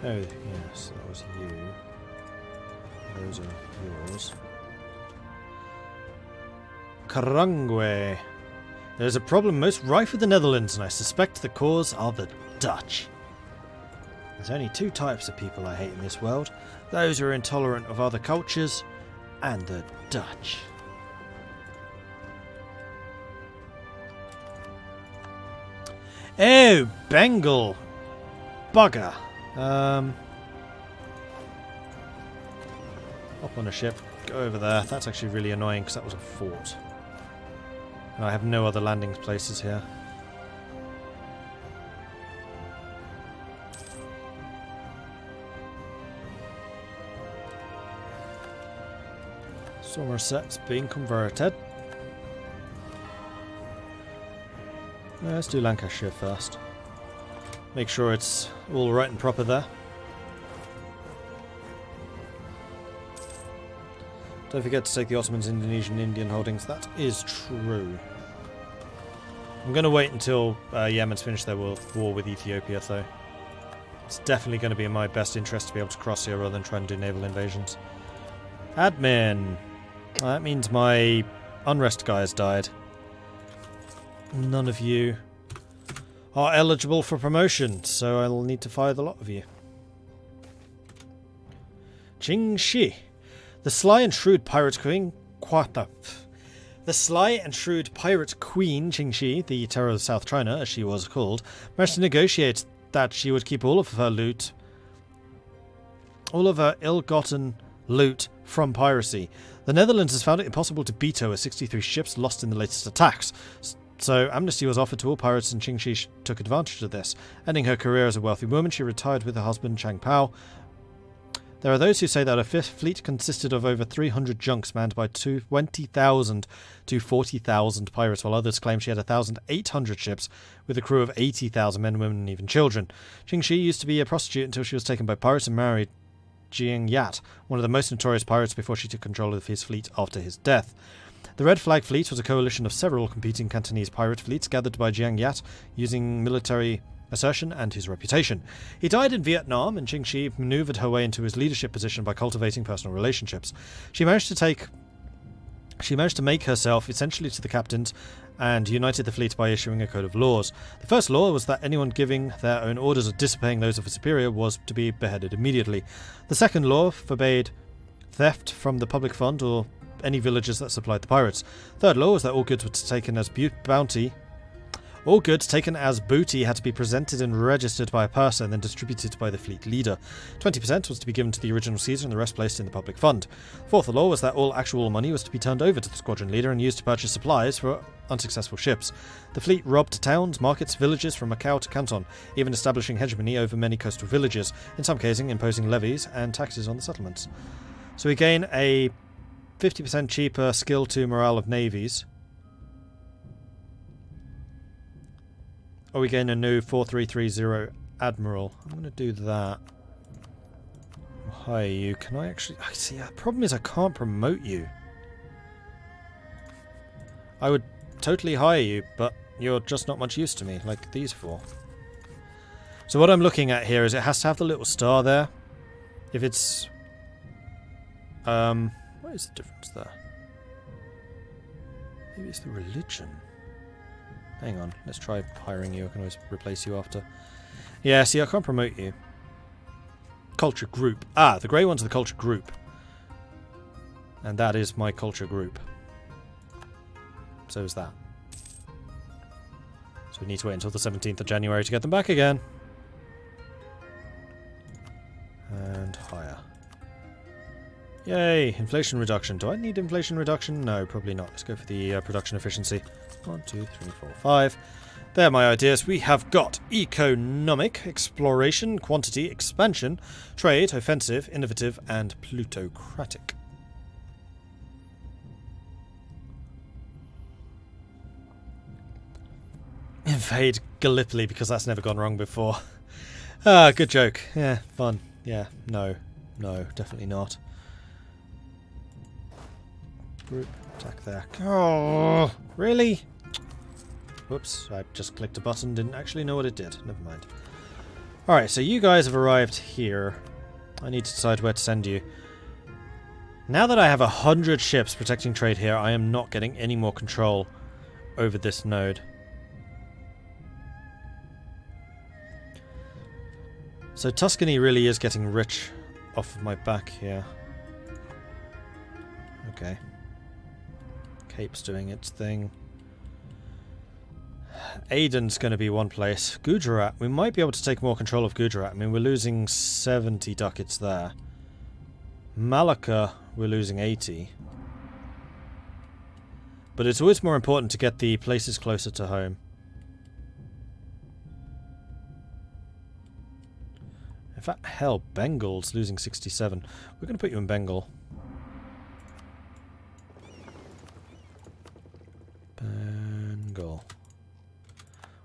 Oh, yes, that was you. Those are yours. Karangwe. There's a problem most rife with the Netherlands, and I suspect the cause are the Dutch. There's only two types of people I hate in this world. Those who are intolerant of other cultures, and the Dutch. Oh, Bengal! Bugger! Hop on a ship, go over there. That's actually really annoying because that was a fort. And I have no other landing places here. Somerset's being converted. Let's do Lancashire first. Make sure it's all right and proper there. Don't forget to take the Ottomans' Indonesian Indian holdings. That is true. I'm going to wait until Yemen's finished their war with Ethiopia, though. It's definitely going to be in my best interest to be able to cross here rather than try and do naval invasions. Admin! Well, that means my unrest guy has died. None of you are eligible for promotion, so I'll need to fire the lot of you. Qing Shi. The sly and shrewd pirate queen... The sly and shrewd pirate queen, Qing Shi, the terror of South China, as she was called, managed to negotiate that she would keep all of her loot... all of her ill-gotten loot from piracy. The Netherlands has found it impossible to veto her 63 ships lost in the latest attacks, so amnesty was offered to all pirates, and Qing Shi took advantage of this. Ending her career as a wealthy woman, she retired with her husband Chang Pao. There are those who say that her fifth fleet consisted of over 300 junks manned by 20,000 to 40,000 pirates, while others claim she had 1,800 ships with a crew of 80,000 men, women, and even children. Qing Shi used to be a prostitute until she was taken by pirates and married Jiang Yat, one of the most notorious pirates, before she took control of his fleet after his death. The Red Flag Fleet was a coalition of several competing Cantonese pirate fleets gathered by Jiang Yat using military assertion and his reputation. He died in Vietnam, and Qing Shi maneuvered her way into his leadership position by cultivating personal relationships. She managed to make herself essentially to the captains and united the fleet by issuing a code of laws. The first law was that anyone giving their own orders or disobeying those of a superior was to be beheaded immediately. The second law forbade theft from the public fund or any villages that supplied the pirates. Third law was that all goods were taken as bounty. All goods taken as booty had to be presented and registered by a purser and then distributed by the fleet leader. 20% was to be given to the original Caesar and the rest placed in the public fund. Fourth law was that all actual money was to be turned over to the squadron leader and used to purchase supplies for unsuccessful ships. The fleet robbed towns, markets, villages from Macau to Canton, even establishing hegemony over many coastal villages, in some cases imposing levies and taxes on the settlements. So we gain a 50% cheaper skill to morale of navies. Or we gain a new 4330 Admiral. I'm going to do that. I'll hire you. Can I actually... See, the problem is I can't promote you. I would totally hire you, but you're just not much use to me, like these four. So what I'm looking at here is it has to have the little star there. If it's... what is the difference there? Maybe it's the religion. Hang on, let's try hiring you. I can always replace you after. Yeah, see, I can't promote you. Culture group. Ah, the grey one's the culture group. And that is my culture group. So is that. So we need to wait until the 17th of January to get them back again. And hire. Yay, inflation reduction. Do I need inflation reduction? No, probably not. Let's go for the production efficiency. 1, 2, 3, 4, 5. There are my ideas. We have got economic, exploration, quantity, expansion, trade, offensive, innovative, and plutocratic. Invade Gallipoli, because that's never gone wrong before. Ah, good joke. Yeah, fun. Yeah, no, definitely not. Group attack there. Oh, really? Whoops, I just clicked a button, didn't actually know what it did. Never mind. Alright, so you guys have arrived here. I need to decide where to send you. Now that I have 100 ships protecting trade here, I am not getting any more control over this node. So Tuscany really is getting rich off of my back here. Okay. Cape's doing its thing. Aiden's going to be one place. Gujarat. We might be able to take more control of Gujarat. I mean, we're losing 70 ducats there. Malacca, we're losing 80. But it's always more important to get the places closer to home. In fact, hell, Bengal's losing 67. We're going to put you in Bengal. Bengal.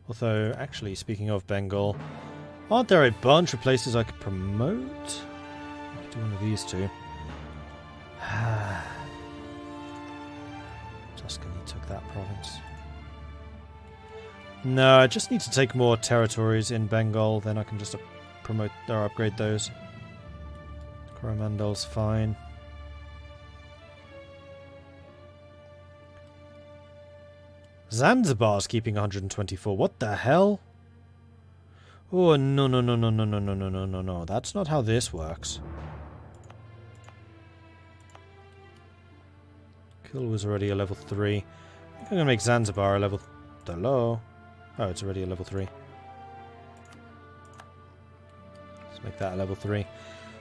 Although, actually, speaking of Bengal, aren't there a bunch of places I could promote? I could do one of these two. Tuscany took that province. No, I just need to take more territories in Bengal, then I can just promote or upgrade those. Coromandel's fine. Zanzibar's keeping 124. What the hell? Oh, no, no, no, no, no, no, no, no, no, no, no. That's not how this works. Kill was already a level 3. I think I'm going to make Zanzibar a level... Hello? Oh, it's already a level 3. Let's make that a level 3.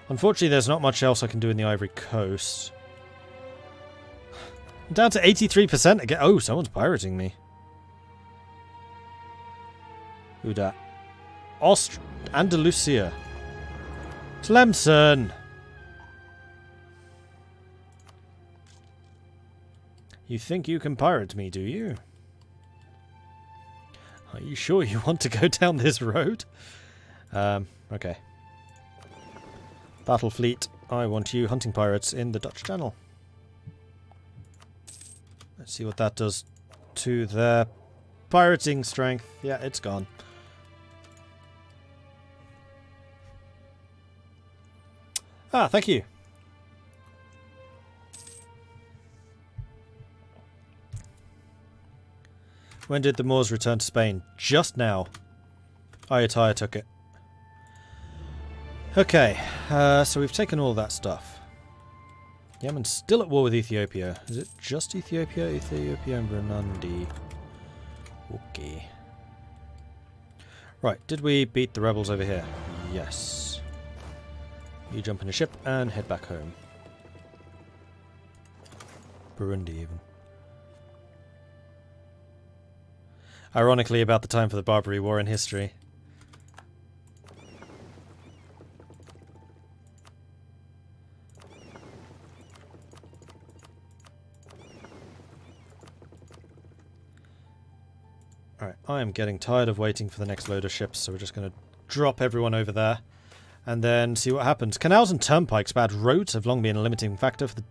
Unfortunately, there's not much else I can do in the Ivory Coast. I'm down to 83% again. Oh, someone's pirating me. Who dat? Andalusia. Tlemcen. You think you can pirate me, do you? Are you sure you want to go down this road? Okay. Battle fleet, I want you hunting pirates in the Dutch Channel. Let's see what that does to their pirating strength. Yeah, it's gone. Ah, thank you. When did the Moors return to Spain? Just now. Ayutthaya took it. Okay, so we've taken all that stuff. Yemen's still at war with Ethiopia. Is it just Ethiopia? Ethiopia and Burundi. Okay. Right, did we beat the rebels over here? Yes. You jump in a ship and head back home. Burundi, even. Ironically, about the time for the Barbary War in history. Alright, I am getting tired of waiting for the next load of ships, so we're just going to drop everyone over there and then see what happens. Canals and turnpikes, bad roads, have long been a limiting factor for the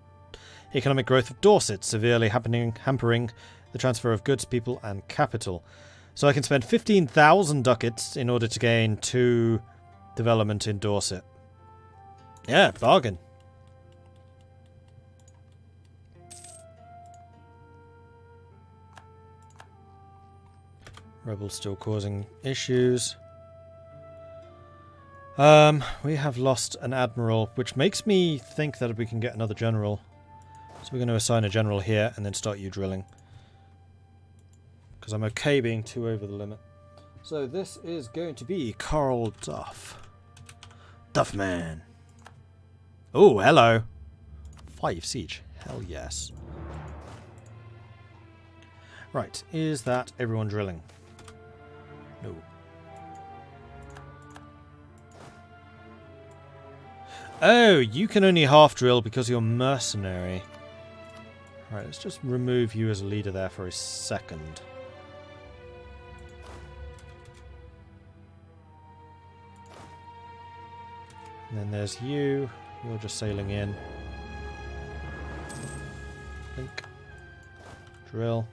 economic growth of Dorset, severely hampering the transfer of goods, people, and capital. So I can spend 15,000 ducats in order to gain 2 development in Dorset. Yeah, bargain. Rebels still causing issues. We have lost an admiral, which makes me think that we can get another general. So we're going to assign a general here and then start you drilling. Because I'm okay being 2 over the limit. So this is going to be Carl Duff. Duffman. Oh, hello. 5 siege. Hell yes. Right, is that everyone drilling? No. Oh, you can only half drill because you're mercenary. Right, let's just remove you as a leader there for a second. And then there's you. You're just sailing in. Blink. Drill.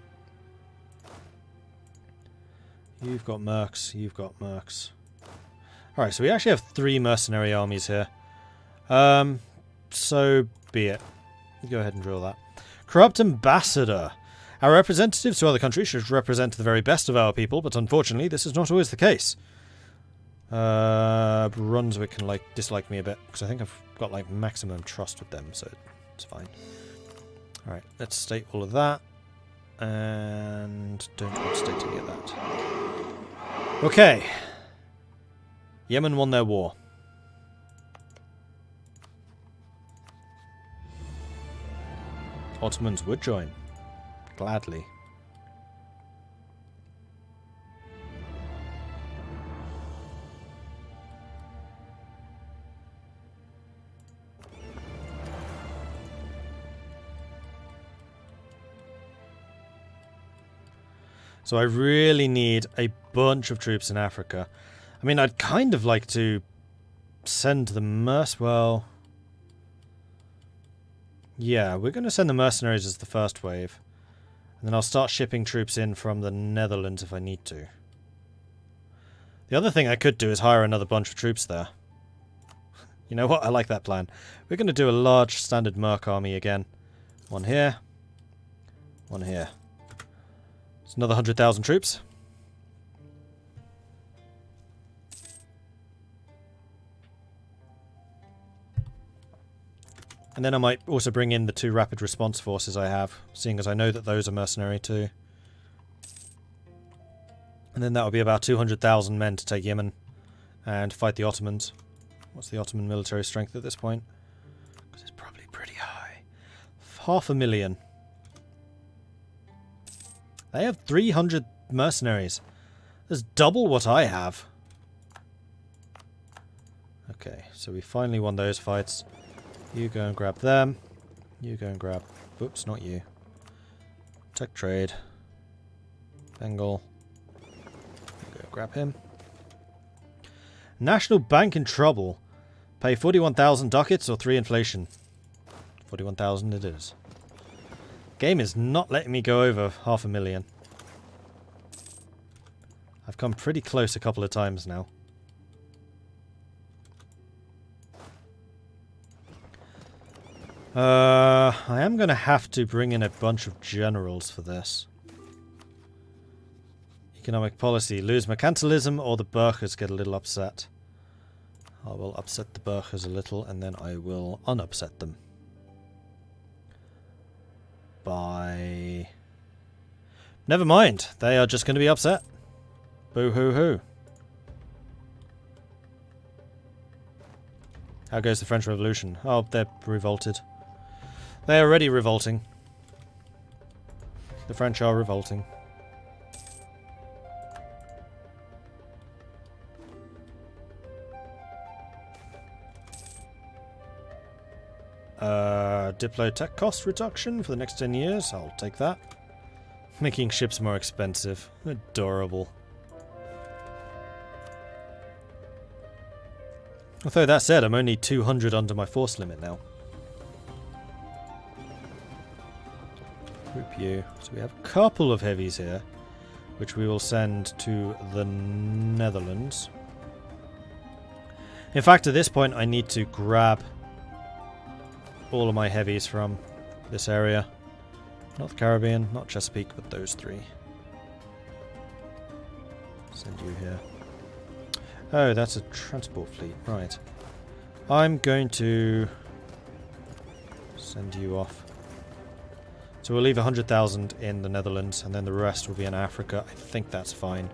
You've got mercs. You've got mercs. Alright, so we actually have 3 mercenary armies here. So be it. Go ahead and drill that. Corrupt ambassador. Our representatives to other countries should represent the very best of our people, but unfortunately this is not always the case. Brunswick can dislike me a bit, because I think I've got maximum trust with them, so it's fine. Alright, let's state all of that. And don't want to state any of that. Okay. Yemen won their war. Ottomans would join. Gladly. So I really need a bunch of troops in Africa. I mean, I'd kind of like to send the well... Yeah, we're going to send the mercenaries as the first wave. And then I'll start shipping troops in from the Netherlands if I need to. The other thing I could do is hire another bunch of troops there. You know what? I like that plan. We're going to do a large standard merc army again. One here. One here. It's another 100,000 troops. And then I might also bring in the 2 rapid response forces I have, seeing as I know that those are mercenary too. And then that will be about 200,000 men to take Yemen and fight the Ottomans. What's the Ottoman military strength at this point? Because it's probably pretty high. 500,000. They have 300 mercenaries. That's double what I have. Okay, so we finally won those fights. You go and grab them. You go and grab... Oops, not you. Tech trade. Bengal. You go grab him. National Bank in trouble. Pay 41,000 ducats or 3 inflation. 41,000 it is. Game is not letting me go over 500,000. I've come pretty close a couple of times now. I am going to have to bring in a bunch of generals for this. Economic policy. Lose mercantilism or the Burghers get a little upset. I will upset the Burghers a little and then I will unupset them. By... Never mind. They are just going to be upset. Boo-hoo-hoo. How goes the French Revolution? Oh, they're revolted. They're already revolting. The French are revolting. Diplotech cost reduction for the next 10 years. I'll take that. Making ships more expensive. Adorable. Although that said, I'm only 200 under my force limit now. Group U. So we have a couple of heavies here, which we will send to the Netherlands. In fact, at this point, I need to grab all of my heavies from this area. Not the Caribbean, not Chesapeake, but those 3. Send you here. Oh, that's a transport fleet. Right. I'm going to send you off. So we'll leave 100,000 in the Netherlands, and then the rest will be in Africa. I think that's fine.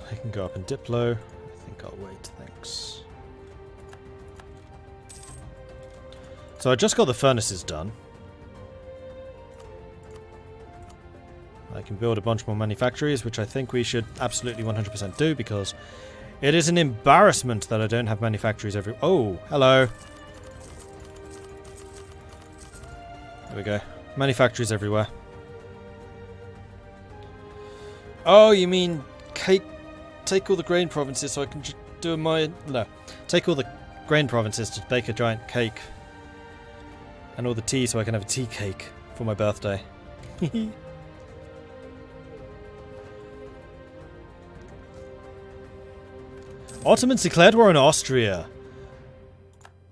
I can go up in Diplo. I think I'll wait, thanks. So I just got the furnaces done. I can build a bunch more manufactories, which I think we should absolutely 100% do, because it is an embarrassment that I don't have manufactories every... Oh, hello. There we go. Manufactories everywhere. Oh, you mean take all the grain provinces so I can just do my... No. Take all the grain provinces to bake a giant cake. And all the tea so I can have a tea cake for my birthday. Ottomans declared war on Austria.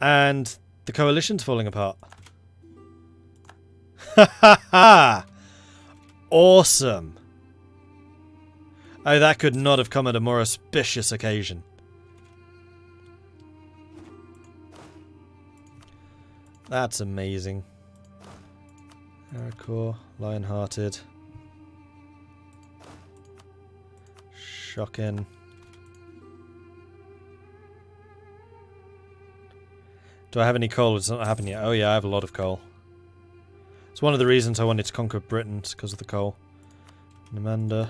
And the coalition's falling apart. Ha ha ha! Awesome. Oh, that could not have come at a more auspicious occasion. That's amazing. Hardcore, lion-hearted. Shocking. Do I have any coal? It's not happened yet. Oh yeah, I have a lot of coal. It's one of the reasons I wanted to conquer Britain, because of the coal. Namanda.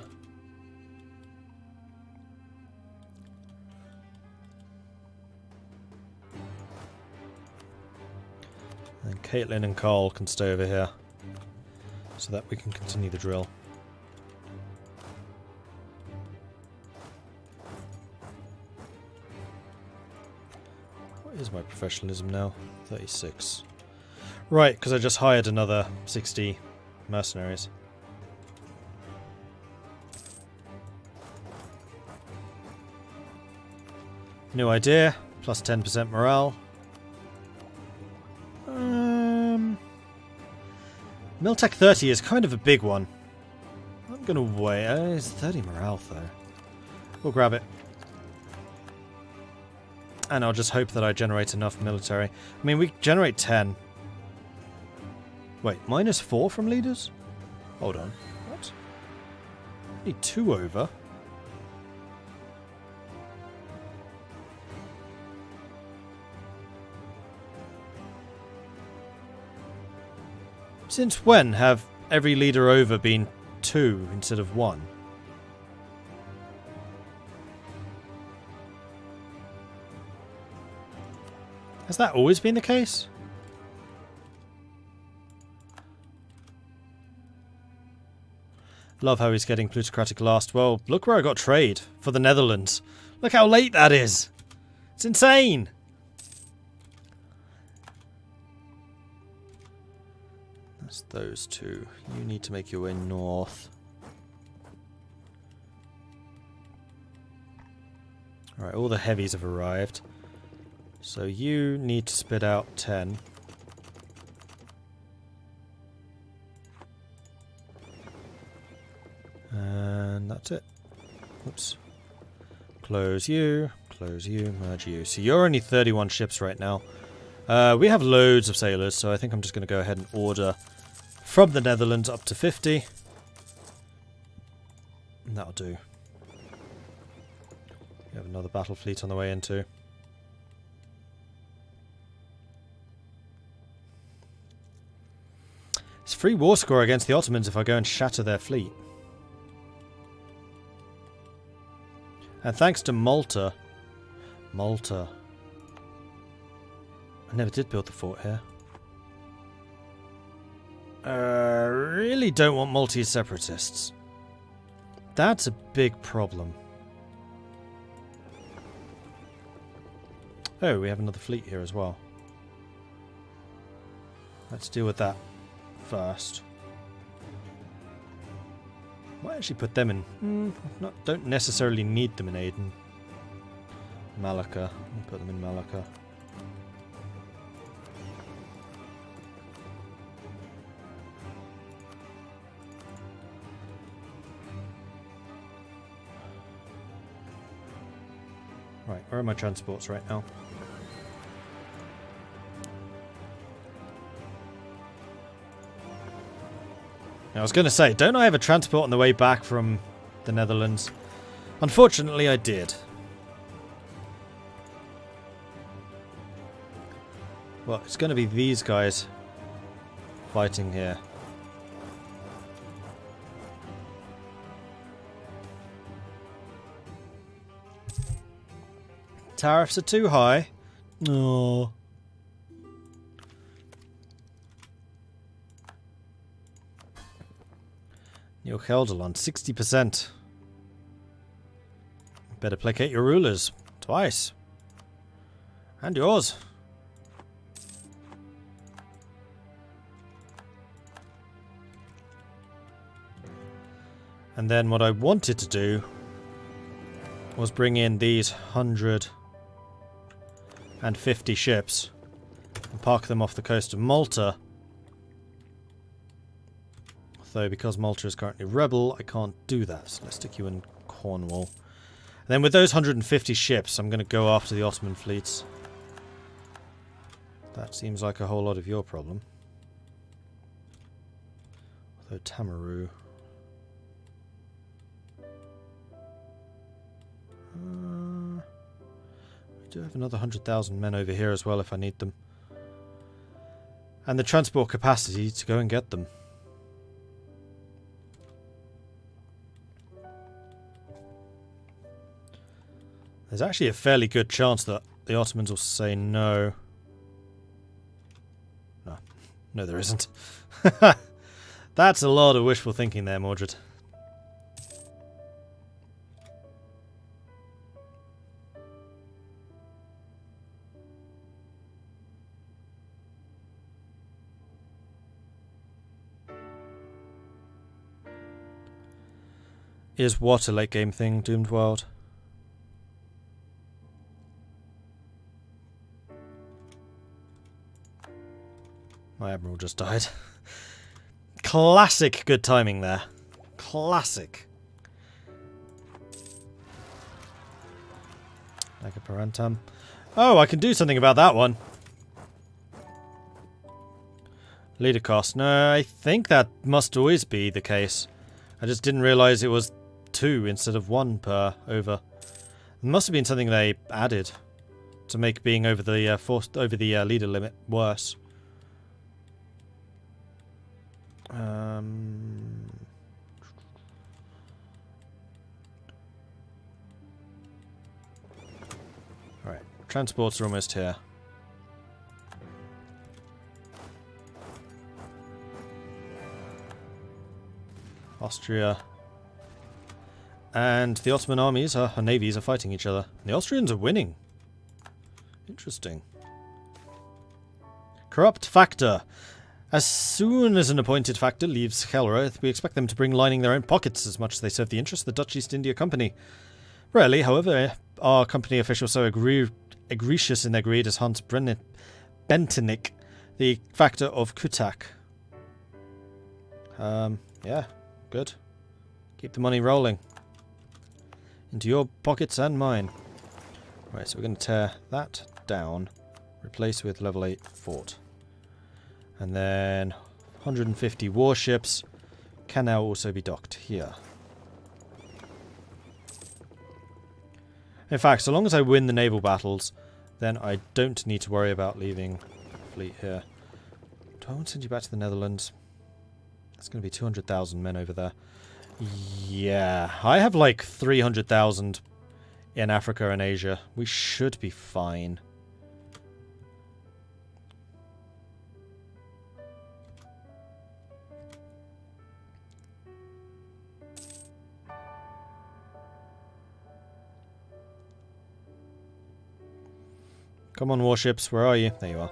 And Caitlin and Carl can stay over here, so that we can continue the drill. What is my professionalism now? 36. Right, because I just hired another 60 mercenaries. New idea, plus 10% morale. Miltech 30 is kind of a big one. I'm gonna wait. It's 30 morale though. We'll grab it. And I'll just hope that I generate enough military. I mean, we generate 10. Wait, -4 from leaders? Hold on. What? Need 2 over. Since when have every leader over been 2 instead of 1? Has that always been the case? Love how he's getting plutocratic last. Well, look where I got trade. For the Netherlands. Look how late that is. It's insane. That's those 2. You need to make your way north. Alright, all the heavies have arrived. So you need to spit out 10. And that's it. Oops. Close you, merge you. So you're only 31 ships right now. We have loads of sailors, so I think I'm just going to go ahead and order from the Netherlands up to 50. And that'll do. We have another battle fleet on the way in too. It's free war score against the Ottomans if I go and shatter their fleet. And thanks to Malta. Malta. I never did build the fort here. Really don't want Maltese separatists. That's a big problem. Oh, we have another fleet here as well. Let's deal with that first. Might actually put them in. Don't necessarily need them in Aden. Malacca. We'll put them in Malacca. Right, where are my transports right now? I was going to say, don't I have a transport on the way back from the Netherlands? Unfortunately, I did. Well, it's going to be these guys fighting here. Tariffs are too high. No. New Gelderland, 60%. Better placate your rulers. Twice. And yours. And then what I wanted to do was bring in these 150 ships and park them off the coast of Malta. Though because Malta is currently rebel, I can't do that. So let's stick you in Cornwall. And then with those 150 ships, I'm going to go after the Ottoman fleets. That seems like a whole lot of your problem. Although Tamaru... we do have another 100,000 men over here as well if I need them. And the transport capacity to go and get them. There's actually a fairly good chance that the Ottomans will say no. No, there isn't. That's a lot of wishful thinking there, Mordred. Is what a late game thing, Doomed World? My admiral just died. Classic good timing there. Classic. Like a Parantam. Oh, I can do something about that one. Leader cost. No, I think that must always be the case. I just didn't realise it was 2 instead of 1 per over. It must have been something they added to make being over the leader limit worse. Alright, transports are almost here. Austria and the Ottoman armies, our navies, are fighting each other. The Austrians are winning. Interesting. Corrupt factor. As soon as an appointed factor leaves Gelre, we expect them to bring lining their own pockets as much as they serve the interests of the Dutch East India Company. Rarely, however, are company officials so egregious in their greed as Hans Bentenik, the factor of Kutak. Yeah, good. Keep the money rolling. Into your pockets and mine. Right, so we're going to tear that down, replace with level 8 fort. And then 150 warships can now also be docked here. In fact, so long as I win the naval battles, then I don't need to worry about leaving a fleet here. Do I want to send you back to the Netherlands? It's going to be 200,000 men over there. Yeah, I have like 300,000 in Africa and Asia. We should be fine. Come on, warships, where are you? There you are.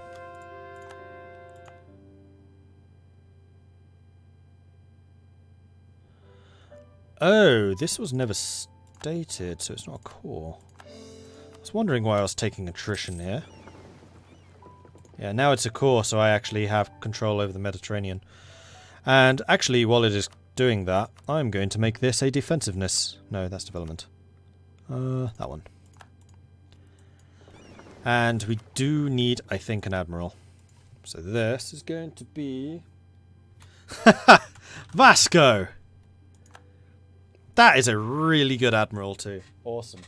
Oh, this was never stated, so it's not a core. I was wondering why I was taking attrition here. Yeah, now it's a core, so I actually have control over the Mediterranean. And actually, while it is doing that, I'm going to make this a defensiveness. No, that's development. That one. And we do need, I think, an admiral. So this is going to be... Vasco! That is a really good admiral too. Awesome.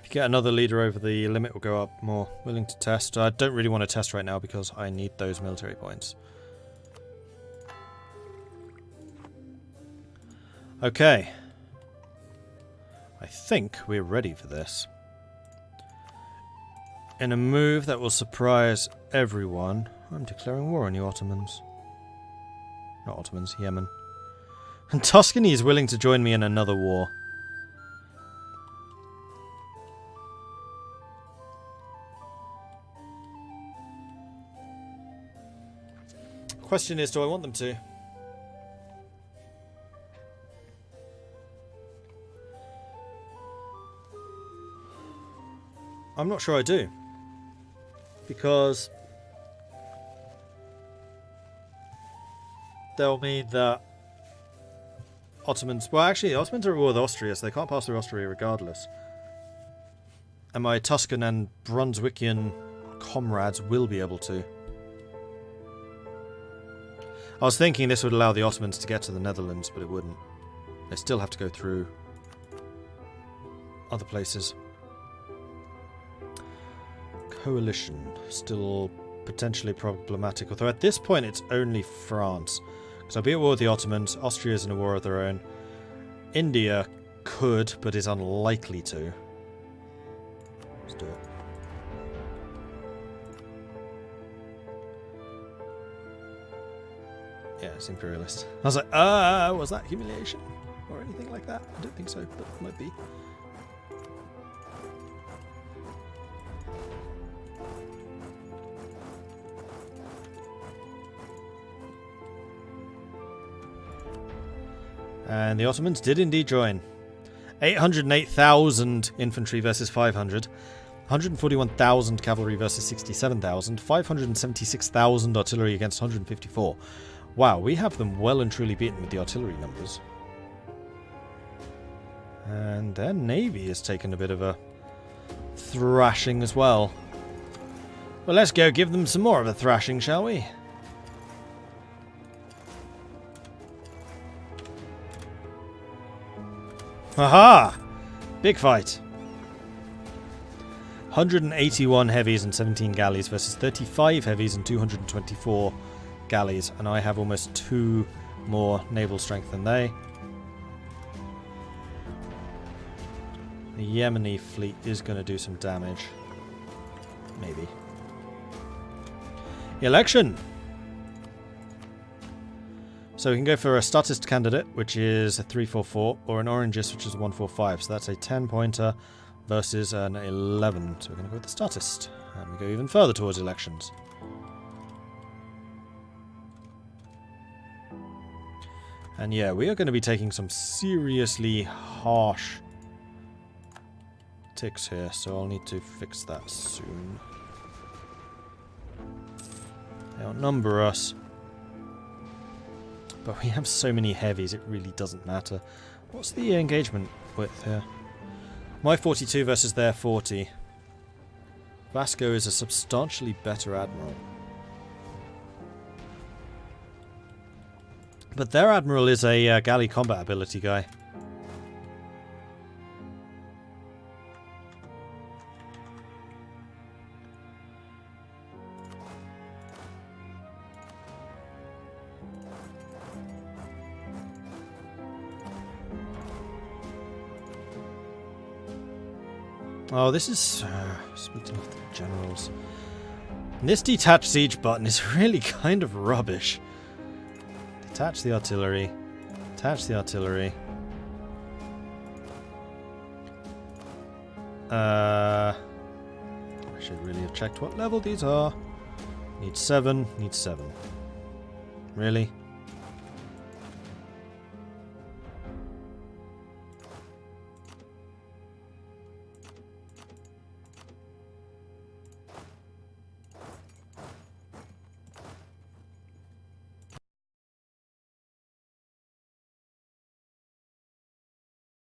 Get another leader over, the limit will go up more. Willing to test. I don't really want to test right now because I need those military points. Okay. I think we're ready for this. In a move that will surprise everyone, I'm declaring war on you Ottomans. Not Ottomans, Yemen. And Tuscany is willing to join me in another war. Question is, do I want them to? I'm not sure I do. Because they'll mean that Ottomans... Well, actually, Ottomans are at war with Austria, so they can't pass through Austria regardless. And my Tuscan and Brunswickian comrades will be able to. I was thinking this would allow the Ottomans to get to the Netherlands, but it wouldn't. They still have to go through other places. Coalition. Still potentially problematic, although at this point it's only France. Because I'll be at war with the Ottomans, Austria's in a war of their own. India could, but is unlikely to. Let's do it. Yeah, it's imperialist. I was like, was that humiliation? Or anything like that? I don't think so, but it might be. And the Ottomans did indeed join. 808,000 infantry versus 500. 141,000 cavalry versus 67,000. 576,000 artillery against 154. Wow, we have them well and truly beaten with the artillery numbers. And their navy has taken a bit of a thrashing as well. Well, let's go give them some more of a thrashing, shall we? Aha! Big fight. 181 heavies and 17 galleys versus 35 heavies and 224 galleys. And I have almost 2 more naval strength than they. The Yemeni fleet is going to do some damage. Maybe. Election! So we can go for a statist candidate, which is a 344, or an orangist, which is a 145. So that's a 10-pointer versus an 11. So we're going to go with the statist. And we go even further towards elections. And yeah, we are going to be taking some seriously harsh ticks here, so I'll need to fix that soon. They outnumber us. But we have so many heavies, it really doesn't matter. What's the engagement width here? My 42 versus their 40. Vasco is a substantially better admiral. But their admiral is a galley combat ability guy. Oh, this is... speaking of the generals. This detach siege button is really kind of rubbish. Detach the artillery. Attach the artillery. I should really have checked what level these are. Need 7. Need 7. Really?